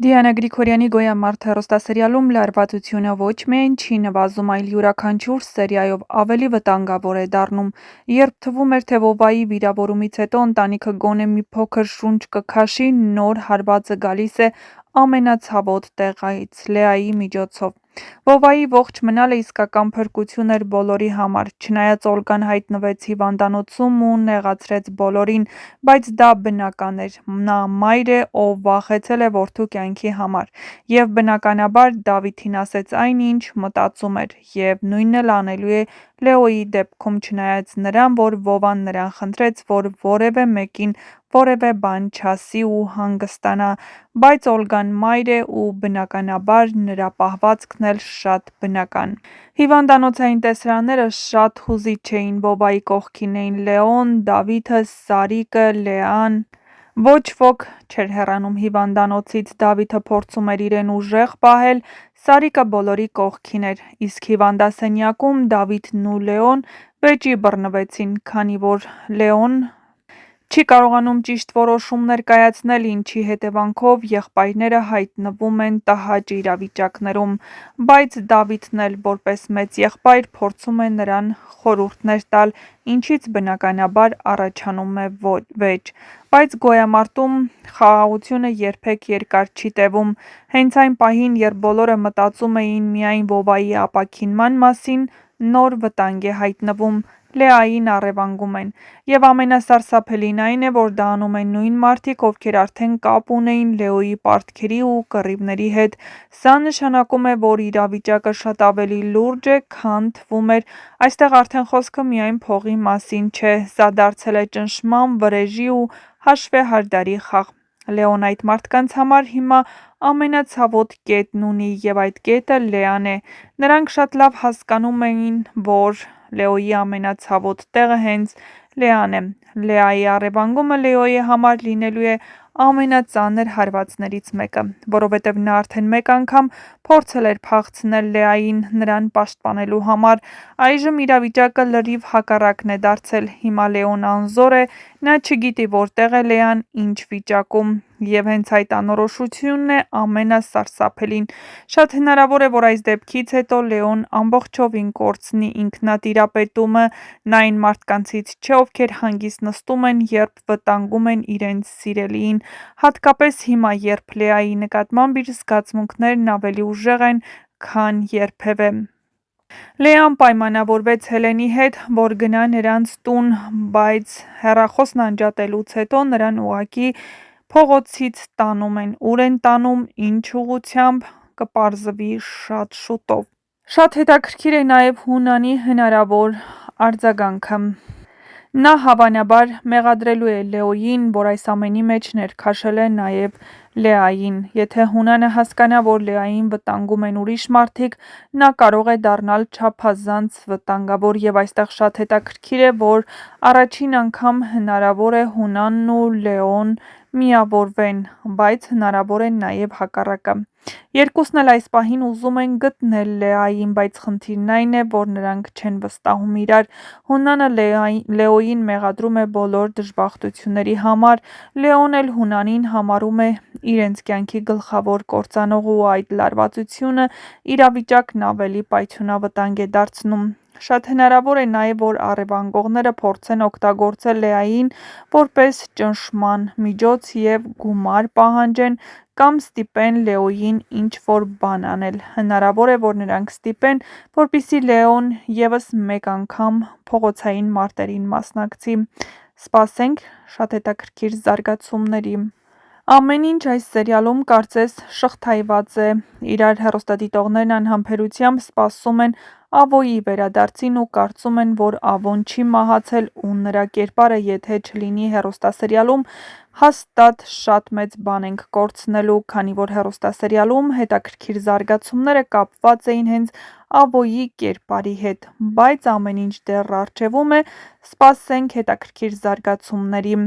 Դիանա Գրիգորյանի «Գոյամարտ» հեռուստասերիալում լարվածությունը ոչ միայն չի նվազում, այլ յուրաքանչյուր սերիայով ավելի վտանգավոր է դառնում։ Երբ թվում էր, թե Վովայի վիրավորումից հետո ընտանիքը գոնե մի փոքր շունչ կքաշի, նոր հարվածը գալիս է ամենացավոտ տեղից՝ Լեայի միջոցով։ Վովայի ողջ մնալը իսկական փրկություն էր բոլորի համար, չնայած Օլգան հայտնվեց հիվանդանոցում ու նեղացրեց բոլորին, բայց դա բնական էր, նա մայր է, ով վախեցել է որդու կյանքի համար, և բնականաբար Դավիթին ասեց այն, ինչ մտածում էր, և նույնն էլ անելու է Լեոյի դեպքում, չնայած նրան, որ Վովան նրան խնդրեց, որ որևէ մեկին որևէ բան չասի ու հանգստանա, բայց Օլգան մայր է ու բնականաբար նրա պահվածքն էլ շատ բնական։ Հիվանդանոցային տեսարանները շատ հուզիչ չէին, Վովայի կողքին էին Լեոն, Դավիթը, Սարիկը, Լեան։ Ոչ ոք չէր հեռանում հիվանդանոցից, Դավիթը փորձում էր իրեն ուժեղ պահել, Սարիկը բոլորի կողքին էր, իսկ հիվանդասենյակում Դավիթն ու Լեոն վեճի բռնվեցին, քանի որ Լեոն չի կարողանում ճիշտ որոշումներ կայացնել, ինչի հետևանքով եղբայրները հայտնվում են տհաճ իրավիճակներում, բայց Դավիթն էլ, որպես մեծ եղբայր, փորձում է նրան խորհուրդներ տալ, ինչից բնականաբար առաջանում է վեճ։ Բայց Գոյամարտում խաղաղությունը երբեք երկար չի տևում։ Հենց այն պահին, երբ բոլորը մտածում էին միայն Վովայի ապաքինման մասին, նոր վտանգ է հայտնվում՝ Լեային առևանգում են։ Եվ ամենասարսափելին այն է, որ դա անում են նույն մարդիկ, ովքեր արդեն կապ ունեին Լեոյի պարտքերի ու կռիվների հետ։ Սա նշանակում է, որ իրավիճակը շատ ավելի լուրջ է, քան թվում էր։ Այստեղ արդեն խոսքը միայն փողի մասին չէ, սա դարձել է ճնշման, վրեժի ու հաշվեհարդարի խաղ։ Լեոն այդ մարդկանց համար հիմա ամենացավոտ կետն ունի, և այդ կետը Լեան է։ Նրանք շատ լավ հասկանում էին, որ Լեոյի ամենացավոտ տեղը հենց Լեան է։ Լեայի առևանգումը Լեոյի համար լինելու է ամենածանր հարվածներից մեկը, որովհետև նա արդեն մեկ անգամ փորձել էր փախցնել Լեային նրան պաշտպանելու համար։ Այժմ իրավիճակը լրիվ հակառակն է դարձել, հիմա Լեոն անզոր է, նա չգիտի որտեղ է Լեան, ինչ վիճակում, և հենց այդ անորոշությունն է ամենասարսափելին։ Շատ հնարավոր է, որ այս դեպքից հետո Լեոն ամբողջովին կորցնի ինքնատիրապետումը, նա այն մարդկանցից չէ, ովքեր հանգիստ նստում են, երբ վտանգում են իրենց սիրելիին, հատկապես հիմա, երբ Լեայի նկատմամբ իր զգացմունքներն ավելի ուժեղ են, քան երբևէ։ Լեան պայմանավորվեց Հելենի հետ, որ գնա նրանց տուն, բայց հեռախոսն անջատելուց հետո նրան ուղղակի փողոցից տանում են, ուր են տանում, ինչ ուղղությամբ, կպարզվի շատ շուտով։ Շատ հետաքրքիր է նաև Հունանի հնարավոր արձագանքը։ Նա հավանաբար մեղադրելու է Լեոյին, որ այս ամենի մեջ ներքաշել է նաև Լեային։ Եթե Հունանը հասկանա, որ Լեային վտանգում են ուրիշ մարդիկ, նա կարող է դառնալ չափազանց վտանգավոր, և այստեղ շատ հետաքրքիր է, որ առաջին անգամ հնարավոր է Հունանն ու Լեոն միավորվեն, բայց հնարավոր է նաև հակառակը։ Երկուսն էլ այս պահին ուզում են գտնել Լեային, բայց խնդիրն այն է, որ նրանք չեն վստահում իրար։ Հունանը Լեոյին մեղադրում է բոլոր դժբախտությունների համար, Լեոն էլ Հունանին համարում է իրենց կյանքի գլխավոր կործանողը, ու այդ լարվածությունը իրավիճակն ավելի պայթյունավտանգ է դարձնում։ Շատ հնարավոր է նաև, որ առևանգողները փորձեն օգտագործել Լեային որպես ճնշման միջոց և գումար պահանջեն կամ ստիպեն Լեոյին ինչ-որ բան անել։ Հնարավոր է, որ նրանք ստիպեն, որպեսզի Լեոն ևս մեկ անգամ փողոցային մարտերին մասնակցի։ Սպասենք շատ հետաքրքիր զարգացումների։ Ամեն ինչ այս սերիալում կարծես շղթայված է, իրար հեռուստադիտողներն անհամբերությամբ սպասում են Ավոյի վերադարձին ու կարծում են, որ Ավոն չի մահացել ու նրա կերպարը եթե չլինի հեռուստասերիալում, հաստատ շատ մեծ բան ենք կորցնելու, քանի որ հեռուստասերիալում հետաքրքիր զարգացումները կապված էին հենց Ավոյի կերպարի հետ, բայց ամեն ինչ դեռ առջևում է, սպասենք հետաքրքիր զարգացումների։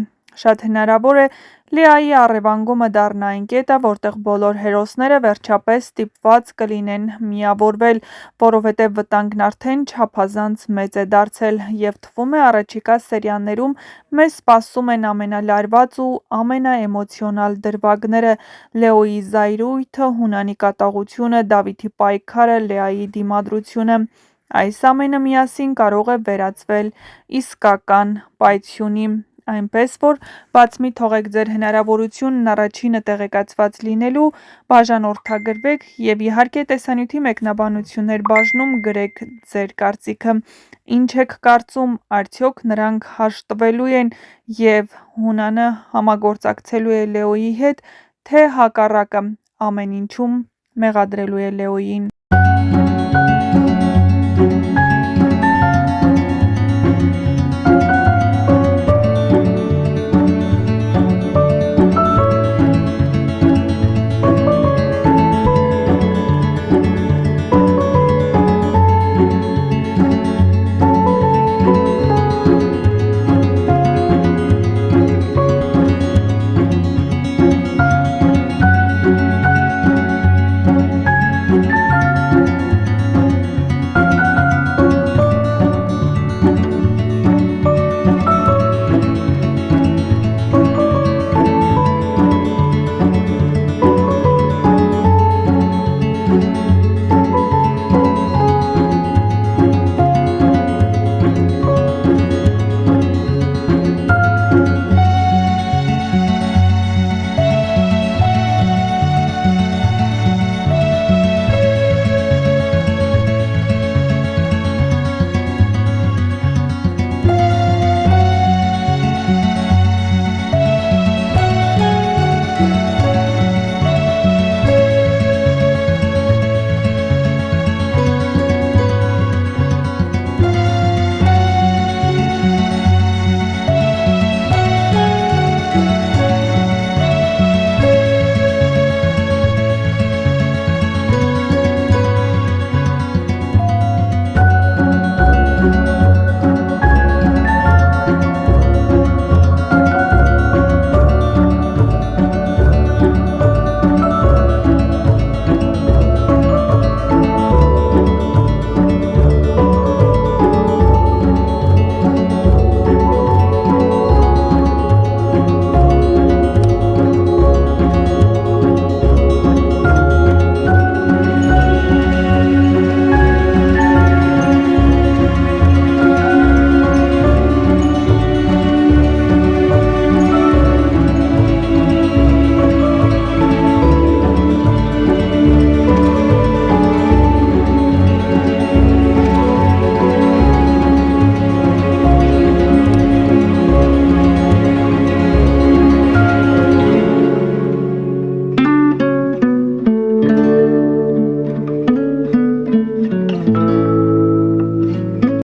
Շատ հնարավոր է Լեայի առևանգումը դառնա այն կետը, որտեղ բոլոր հերոսները վերջապես ստիպված կլինեն միավորվել, որովհետև վտանգն արդեն չափազանց մեծ է դարձել, և թվում է առաջիկա սերիաներում մեզ սպասում են ամենալարված ու ամենաէմոցիոնալ դրվագները՝ Լեոյի զայրույթը, Հունանի կատաղությունը, Դավիթի պայքարը, Լեայի դիմադրությունը։ Այս ամենը միասին կարող է վերածվել իսկական պայթյունի, այնպես որ բաց մի թողեք ձեր հնարավորությունն առաջինը տեղեկացված լինելու, բաժանորդագրվեք և իհարկե տեսանյութի մեկնաբանություններ բաժնում գրեք ձեր կարծիքը, ինչ եք կարծում, արդյոք նրանք հաշտվելու են և Հունանը համագործակցելու է Լեոյի հետ, թե հակառակը, ամեն ինչում մեղադրելու է Լեոյին։